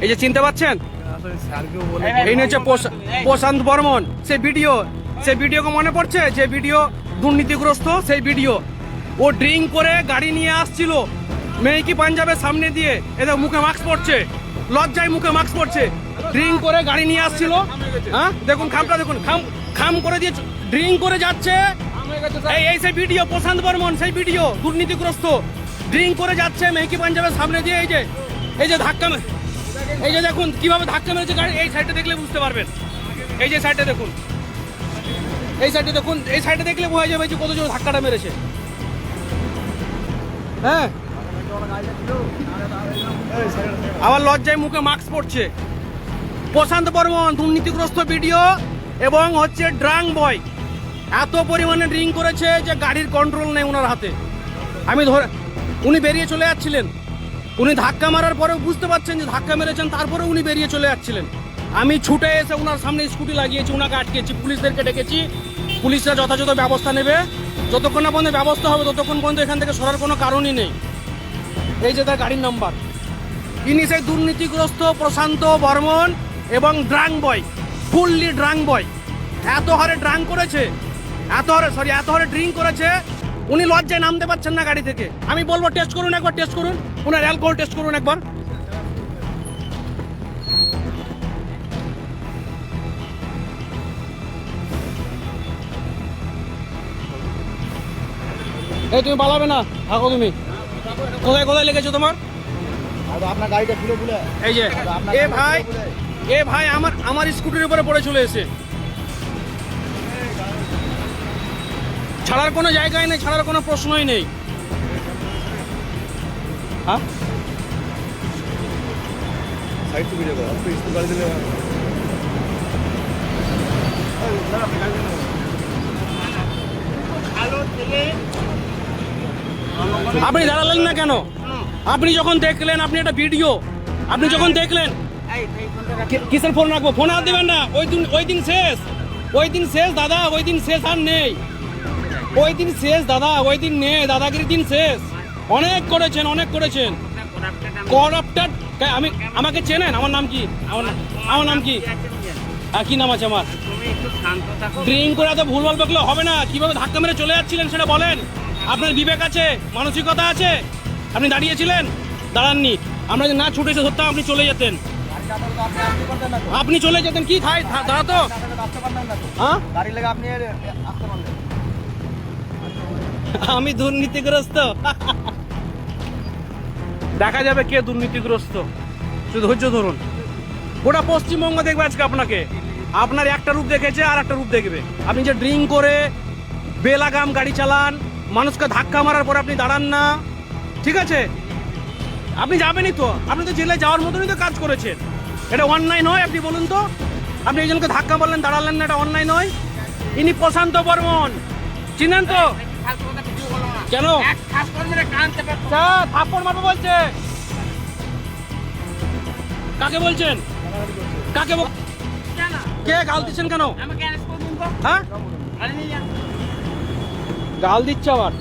এই যে চিনতে পাচ্ছেন, এই হচ্ছে প্রশান্ত বর্মন। সেই ভিডিওকে মনে পড়ছে, যে ভিডিও দুর্নীতিগ্রস্ত সেই ভিডিও। ও ড্রিঙ্ক করে গাড়ি নিয়ে আসছিল মেহকি পাঞ্জাবের সামনে দিয়ে, এদের মুখে মাস্ক পড়ছে, লজ্জায় মুখে মাস্ক পড়ছে। ড্রিঙ্ক করে গাড়ি নিয়ে আসছিল, হ্যাঁ দেখুন খামটা দেখুন, খাম করে দিয়ে ড্রিঙ্ক করে যাচ্ছে। এই সেই ভিডিও প্রশান্ত বর্মন, সেই ভিডিও দুর্নীতিগ্রস্ত ড্রিঙ্ক করে যাচ্ছে মেহকি পাঞ্জাবের সামনে দিয়ে। এই যে ধাক্কা, এই যে দেখুন কিভাবে ধাক্কা মেরেছে গাড়ি। এই সাইডে দেখলে বুঝতে পারবেন, এই যে সাইডে দেখুন, এই সাইডে দেখুন, এই সাইডে দেখলে বোঝা যাবে যে কত জোর ধাক্কাটা মেরেছে। হ্যাঁ, আবার লজ্জায় মুখে মাস্ক পড়ছে। প্রশান্ত বর্মন দুর্নীতিগ্রস্ত ভিডিও এবং হচ্ছে ড্রাঙ্ক বয়, এত পরিমাণে ড্রিঙ্ক করেছে যে গাড়ির কন্ট্রোল নেই ওনার হাতে। উনি বেরিয়ে চলে যাচ্ছিলেন, উনি ধাক্কা মারার পরেও বুঝতে পারছেন যে ধাক্কা মেরেছেন, তারপরে উনি বেরিয়ে চলে যাচ্ছিলেন। আমি ছুটে এসে ওনার সামনে স্কুটি লাগিয়েছি, ওনাকে আটকেছি, পুলিশদেরকে ডেকেছি। পুলিশরা যথাযথ ব্যবস্থা নেবে, যতক্ষণ না পর্যন্ত ব্যবস্থা হবে ততক্ষণ পর্যন্ত এখান থেকে সরার কোনো কারণই নেই। এই যে তার গাড়ির নাম্বার, ইনি সেই দুর্নীতিগ্রস্ত প্রশান্ত বর্মন এবং ড্রাঙ্ক বয়, ফুললি ড্রাঙ্ক বয়। এত হারে ড্রাঙ্ক করেছে, এত হারে ড্রিঙ্ক করেছে, উনি লজ্জায় নামতে পারছেন না গাড়ি থেকে। আমি বলবো টেস্ট করুন, একবার টেস্ট করুন, ওনার অ্যালকোহল টেস্ট করুন একবার। এই তুমি পালাবে না, থাকো তুমি। কোথায় কোথায় লেগেছো তোমার? আপনার গাড়িটা খুলে খুলে, এই যে এ ভাই আমার স্কুটির উপরে পড়ে চলে এসে, ছাড়ার কোনো জায়গায় নেই, ছাড়ার কোনো প্রশ্নই নেই। হ্যাঁ, সাইড টু ভিডিও করো, আপনি গাড়ি দিলে আপনি দাঁড়ালেন না কেন? আপনি যখন দেখলেন, আপনি একটা ভিডিও, আপনি যখন দেখলেন, কিসের ফোন রাখবো? ফোন আর দেবেন না। ওই দিন শেষ দাদা, ওই দিন শেষ আর নেই। ওই দিন শেষ দাদা, ওই দিন নেই, দাদাগিরির দিন শেষ। অনেক করেছেন করাপ্টেড। আমাকে চেনেন? আমার নাম কি? আমার নাম কি? কি নাম আছে আমার? ড্রিঙ্ক করে এত ভুলভাল বকলে হবে না। কিভাবে ধাক্কা মেরে চলে যাচ্ছিলেন সেটা বলেন। আপনার বিবেক আছে, মানসিকতা আছে? আপনি দাঁড়িয়েছিলেন? দাঁড়াননি। আমরা যে না ছুটে এসে ধরতাম, আপনি চলে যেতেন। আপনি চলে যেতেন কি খাই দাঁড়াতো। হ্যাঁ, গাড়ি লেগে আপনি আসতে পারলেন। আমি দুর্নীতিগ্রস্ত। দেখা যাবে কে দুর্নীতিগ্রস্ত, শুধু ধৈর্য ধরুন। গোটা পশ্চিমবঙ্গ দেখবে আজকে আপনাকে। আপনার একটা রূপ দেখেছে, আর একটা রূপ দেখবে। আপনি যে ড্রিঙ্ক করে বেলাগাম গাড়ি চালান, মানুষকে ধাক্কা মারার পর আপনি দাঁড়ান না, ঠিক আছে? আপনি যাবেনই তো, আপনি তো জেলে যাওয়ার মতনই তো কাজ করেছেন। এটা অন্যায় নয়? আপনি বলুন তো, আপনি একজনকে ধাক্কা মারলেন, দাঁড়ালেন না, এটা অন্যায় নয়? ইনি প্রশান্ত বর্মন, চিনেন তো? কেন থাপ্পড় মারবো বলছে? কাকে বলছেন? কে গাল দিচ্ছেন কেন? হ্যাঁ, গাল দিচ্ছে আবার।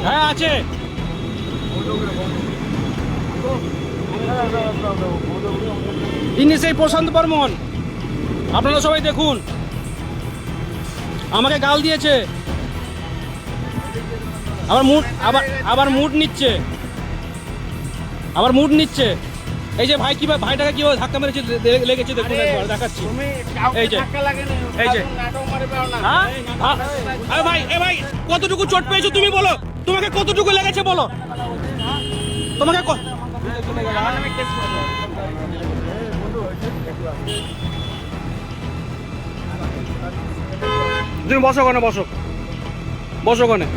হ্যাঁ আছে। ইনি সেই প্রশান্ত বর্মন, আপনারা সবাই দেখুন। আমাকে গাল দিয়েছে, আবার মুড নিচ্ছে। এই যে ভাই কিভাবে, ভাইটাকে কিভাবে ধাক্কা মেরেছে লেগেছে দেখুন, একবার দেখাচ্ছি। এই যে ভাই কতটুকু চোট পেয়েছো তুমি বলো? তোমাকে কতটুকু লেগেছে বলো? তোমাকে তুমি বসো কোনে, বসো কোনে।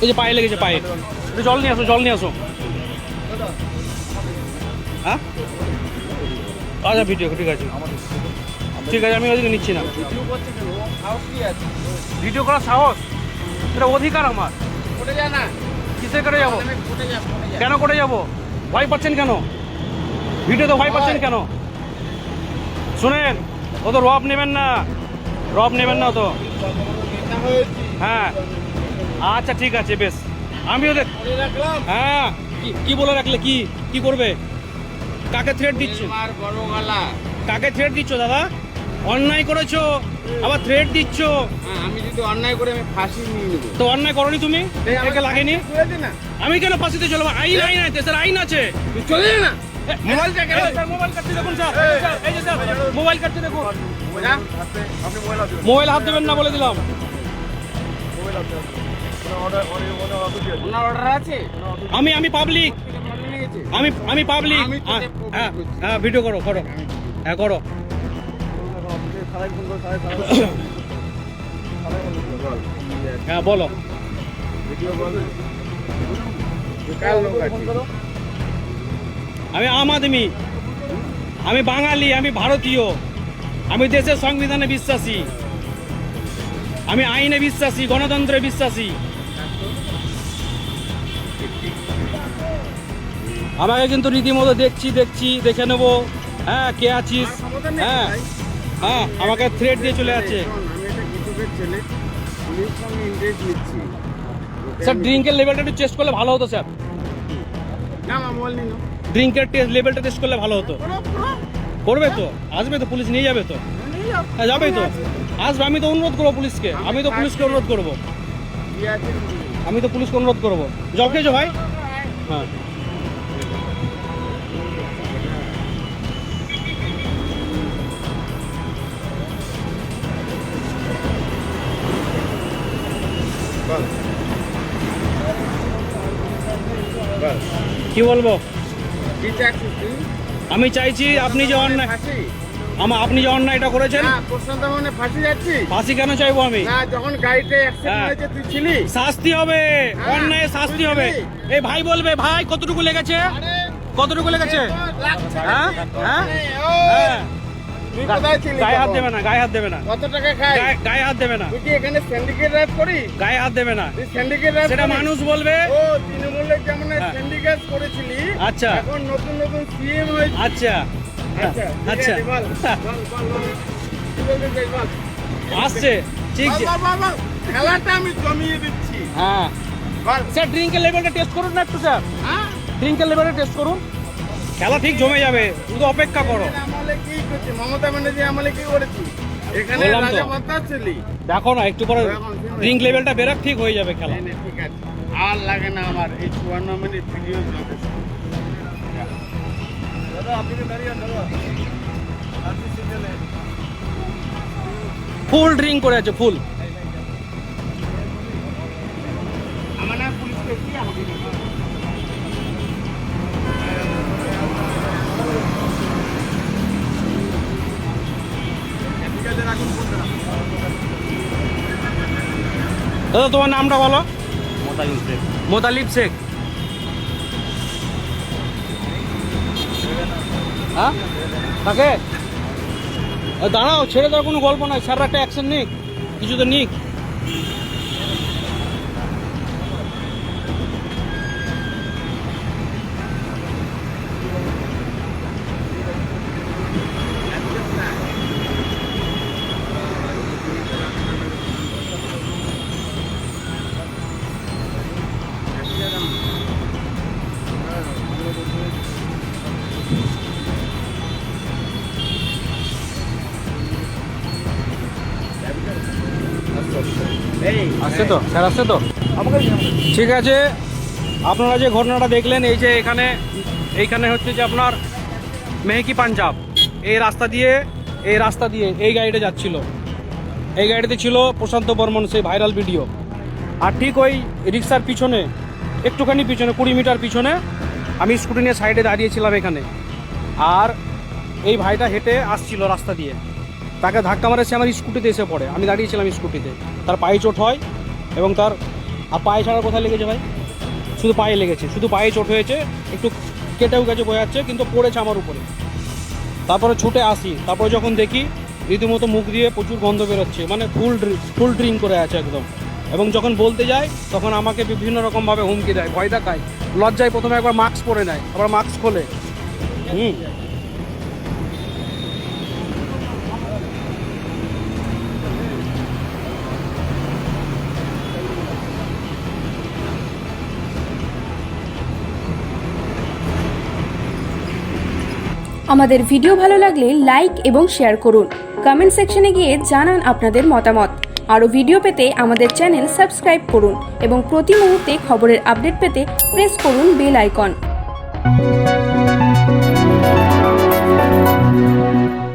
এই যে পায়ে লেগেছে, পায়ে। জল নিয়ে আসো। হ্যাঁ, আচ্ছা ভিডিও ঠিক আছে, আমি ওদিকে নিচ্ছি না। ভিডিও করার সাহস, এটা অধিকার আমার। কিসে করে যাবো? কেন করে যাব? ভয় পাচ্ছেন কেন? ভিডিওতে ভয় পাচ্ছেন কেন? শুনেন, ও তো রব নেবেন না, রব নেবেন না তো। হ্যাঁ আচ্ছা ঠিক আছে, বেশ। আমিও দেখ, হ্যাঁ কি বলে রাখলে কি কি করবে? কাকে থ্রেট দিচ্ছ? কাকে থ্রেট দিচ্ছ দাদা? অন্যায় করেছো আবার থ্রেট দিচ্ছ। আমি যদি অন্যায় করে আমি ফাঁসি নিয়ে নেবো। তো অন্যায় করনি তুমি, একে লাগেনি। আমি কেন ফাঁসিতে চলবো? আইন আইন আছে স্যার, আইন আছে। তুই চলে যা না। মোবাইলটা কেন স্যার? মোবাইল কাটতে দেখুন স্যার, এই যে স্যার মোবাইল কাটতে দেখুন। আপনি মোবাইল আছে মোবাইল হাত দেবেন না বলে দিলাম। মোবাইল আছে অর্ডার ওনার অর্ডার আছে? আমি পাবলিক, আমি পাবলিক। আমি তোকে হ্যাঁ public করছি। হ্যাঁ ভিডিও করো করো, হ্যাঁ করো। থানায় ফোন করে থানায় হ্যাঁ বলো। ভিডিও বল। কাল লোক আছে। ফোন করো। আমি আম আদমি, আমি বাঙালি, আমি ভারতীয়, আমি দেশের সংবিধানে বিশ্বাসী, আমি আইনে বিশ্বাসী, গণতন্ত্রে বিশ্বাসী। আমাকে কিন্তু রীতিমতো দেখে নেবো। হ্যাঁ কে আছিস? হ্যাঁ হ্যাঁ আমাকে থ্রেট দিয়ে চলে যাচ্ছে। শোন, আমি একটা কৃষকের ছেলে, পুলিশ সঙ্গে ইন্টারেস্ট নিচ্ছি। স্যার ড্রিঙ্কের লেভেলটা একটু চেক করলে ভালো হতো স্যার। না মা বললি না। ড্রিঙ্কের লেভেলটা টেস্ট করলে ভালো হতো। করবে তো, আসবে তো, পুলিশ নিয়ে যাবে তো। হ্যাঁ যাবে তো, আসবে। আমি তো অনুরোধ করবো পুলিশকে, আমি তো পুলিশকে অনুরোধ করবো, কি আছে? আমি তো পুলিশকে অনুরোধ করবো। জল খেয়েছো ভাই? হ্যাঁ বল। বল। কি বলবো? কি চাচ্ছিস তুই? আমি চাইছি আপনি যে অন্যায়, ফাঁসি? আপনি যে অন্যায়টা করেছেন, না, প্রশান্ত ভবনে ফাঁসি যাচ্ছি? ফাঁসি কেন চাইবো আমি? না, যখন গাড়িতে অ্যাক্সিডেন্ট হ্যাঁ। হয়েছে তুই ছিলি? শাস্তি হবে, হ্যাঁ, অন্যায় শাস্তি হবে। বুঝলি? এই ভাই বলবে, ভাই কতটুকু লেগেছে, আরে, কতটুকু লেগেছে? লাগছে। হ্যাঁ হ্যাঁ ওই, হ্যাঁ। তুই কোথায় ছিলি গায়ে হাত তখন? দেবে না, গায়ে হাত দেবে না, কত টাকা খাই? গায়ে হাত দেবে না, তুই কি এখানে সিন্ডিকেট রাইড করিস? গায়ে হাত দেবে না। তুই সিন্ডিকেট রাইড সেটা করিস? মানুষ বলবে। ও তৃণমূলের যেমন হ্যাঁ। সিন্ডিকেট করেছিলি, আচ্ছা এখন নতুন নতুন সিএম হয়েছে। আচ্ছা আচ্ছা ঠিক আচ্ছা আছে, বল বল বল বল। কি বলতে চাই বল। আসছে ঠিক। বল, বল, বল, বল। খেলাটা আমি জমিয়ে দিচ্ছি। হ্যাঁ বল। স্যার ড্রিঙ্কের লেভেলটা টেস্ট করুন না একটু স্যার, হ্যাঁ? ড্রিঙ্কের লেভেলটা টেস্ট করুন। খেলা ঠিক জমে যাবে, শুধু অপেক্ষা করো। এর আমলে কি করছি? মমতা ব্যানার্জি আমলে কি করেছি? এখানে বললাম তো। রাজা বাতাস ছিলি। দেখো না একটু পরে এখন ড্রিঙ্ক লেভেলটা বেরোক, ঠিক হয়ে যাবে খেলা। নে, নে, ঠিক আছে। আর লাগে না আমার এই 54 মিনিট ভিডিও যথেষ্ট। দাদা আপনি কি দাঁড়িয়ে আছেন দাদা? আপনি সিগন্যালে ফুল ড্রিঙ্ক করে আছে, ফুল। আমার না পুলিশকে কি আমাকে দিতে হবে? ঠিক আছে রাখুন ফোনটা। দাদা তোমার নামটা বলো। মোতালিব শেখ। হ্যাঁ তাকে দাঁড়াও, ছেড়ে দেওয়ার কোনো গল্প নয়। স্যার একটা অ্যাকশন নিক, কিছু তো নিক। এই আসছে তো স্যার, আসছে তো? ঠিক আছে, আপনারা যে ঘটনাটা দেখলেন, এই যে এইখানে হচ্ছে যে আপনার মেহকি পাঞ্জাব, এই রাস্তা দিয়ে এই গাড়িটা যাচ্ছিল। এই গাড়িতে ছিল প্রশান্ত বর্মন, সেই ভাইরাল ভিডিও। আর ঠিক ওই রিক্সার পিছনে, একটুখানি পিছনে, 20 মিটার পিছনে আমি স্কুটি নিয়ে সাইডে দাঁড়িয়েছিলাম এখানে। আর এই ভাইটা হেঁটে আসছিল রাস্তা দিয়ে, তাকে ধাক্কা মারে, সে আমার স্কুটিতে এসে পড়ে। আমি দাঁড়িয়েছিলাম স্কুটিতে, তার পায়ে চোট হয় এবং তার পায়ে ছাড়া কোথায় লেগেছে ভাই? শুধু পায়ে লেগেছে, শুধু পায়ে চোট হয়েছে, একটু কেটেও গেছে বোঝা যাচ্ছে, কিন্তু পড়েছে আমার উপরে। তারপরে ছুটে আসি, তারপরে যখন দেখি রীতিমতো মুখ দিয়ে প্রচুর গন্ধ বেরোচ্ছে, মানে ফুল ড্রিঙ্ক করে আছে একদম। এবং যখন বলতে যায় তখন আমাকে বিভিন্ন রকমভাবে হুমকি দেয়, ভয় দেখায়, লজ্জায় প্রথমে একবার মাস্ক পরে নেয়, আবার মাস্ক খোলে। আমাদের ভিডিও ভালো লাগলে লাইক এবং শেয়ার করুন। কমেন্ট সেকশনে গিয়ে জানান আপনাদের মতামত। আরও ভিডিও পেতে আমাদের চ্যানেল সাবস্ক্রাইব করুন এবং প্রতি মুহূর্তে খবরের আপডেট পেতে প্রেস করুন বেল আইকন।